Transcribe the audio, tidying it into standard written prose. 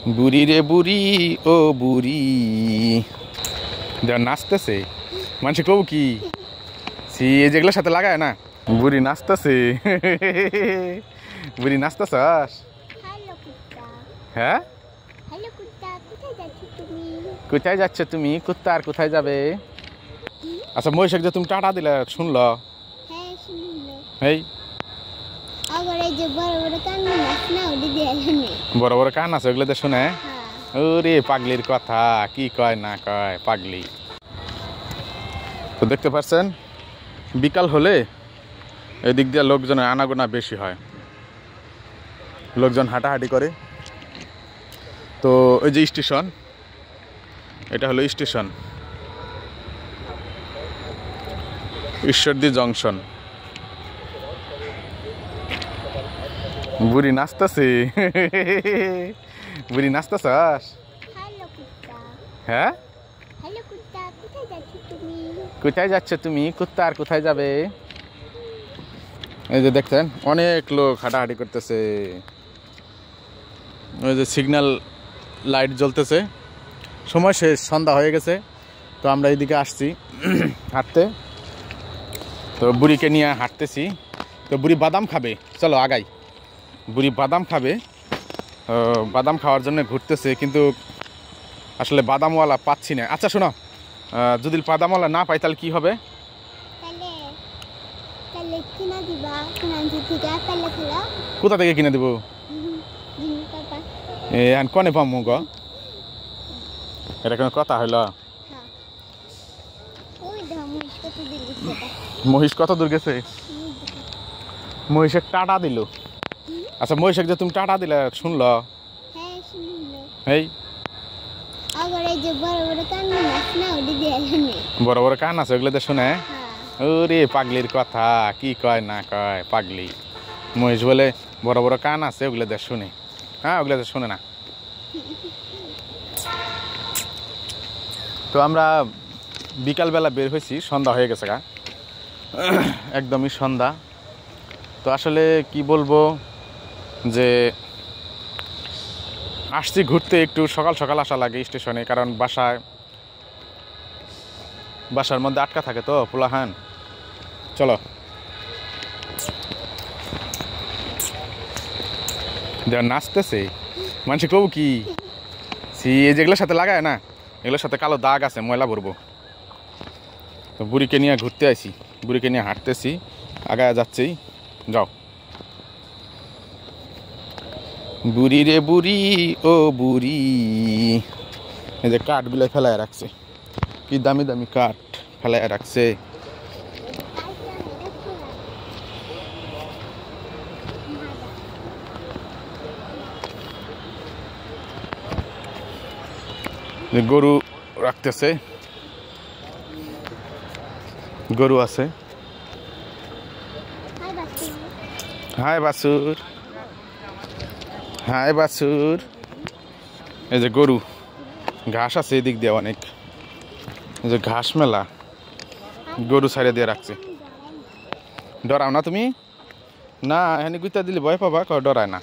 বুড়ি রে বুড়ি ও বুড়ি নাচতেছে মানুষ কব কি এই যেগুলোর সাথে লাগায় না বুড়ি নাচতেছে বুড়ি নাচতেছাস হ্যাঁ কোথায় যাচ্ছ তুমি কুত্তা আর কোথায় যাবে আচ্ছা মহিষক যে তুমি টাটা দিলে শুনল এই বড় বড় কান আছে ওগুলো শুনে ওরে পাগলির কথা কি কয় না কয় পাগলি তো দেখতে পাচ্ছেন বিকাল হলে এদিক দিয়ে লোকজনের আনাগোনা বেশি হয় লোকজন হাঁটাহাঁটি করে তো ওই যে স্টেশন এটা হলো স্টেশন ঈশ্বরদী জংশন বুড়ি নাচতেছে বুড়ি নাচতেছাস হ্যাঁ কোথায় যাচ্ছ তুমি কুত্তা আর কোথায় যাবে এই যে দেখছেন অনেক লোক হাঁটাহাঁটি করতেছে ওই যে সিগন্যাল লাইট জ্বলতেছে সময় শেষ সন্ধ্যা হয়ে গেছে তো আমরা এইদিকে আসছি হাঁটতে তো বুড়িকে নিয়ে হাঁটতেছি তো বুড়ি বাদাম খাবে চলো আগাই বুড়ি বাদাম খাবে বাদাম খাওয়ার জন্য ঘুরতেছে কিন্তু আসলে বাদামওয়ালা পাচ্ছি না আচ্ছা শোনো যদি বাদামওয়ালা না পাই তাহলে কি হবে কোথা থেকে কিনে দেবো কনে পাবো গো এটা কোনো কথা হইল মহিষ কত দূর গেছে মহিষের টাটা দিল আচ্ছা মহিষের যে তুমি টাটা দিলে শুনল এই বড় বড় কান আছে ওগুলো শুনে ওরে পাগলির কথা কি কয় না কয় পাগলি মহিষ বলে বড় বড় কান আছে ওগুলো শুনে হ্যাঁ ওগুলো শুনে না তো আমরা বিকালবেলা বের হয়েছি সন্ধ্যা হয়ে গেছে গা একদমই সন্ধ্যা তো আসলে কি বলবো যে আসছি ঘুরতে একটু সকাল সকাল আসা লাগে স্টেশনে কারণ বাসার মধ্যে আটকা থাকে তো পোলাহান চলো নাচতেছে মানুষ কব কি এই যেগুলোর সাথে লাগায় না এগুলোর সাথে কালো দাগ আছে ময়লা ভরবো তো বুড়িকে নিয়ে ঘুরতে আসি বুড়িকে নিয়ে হাঁটতেছি আগায় যাচ্ছি যাও বুড়ি রে বুড়ি ও বুড়ি এই যে কাঠগুলো ফেলায় রাখছে কি দামি দামি কাঠ ফেলায় রাখছে গরু রাখতেছে গরু আছে হাই বাছুর হাই বাছুর এই যে গরু ঘাস আছে এদিক দিয়ে অনেক এই যে ঘাস মেলা গরু ছাড়ে দিয়ে রাখছে ডরাও না তুমি না এখানে গুইতা দিলে ভয় পাবা ডরায় না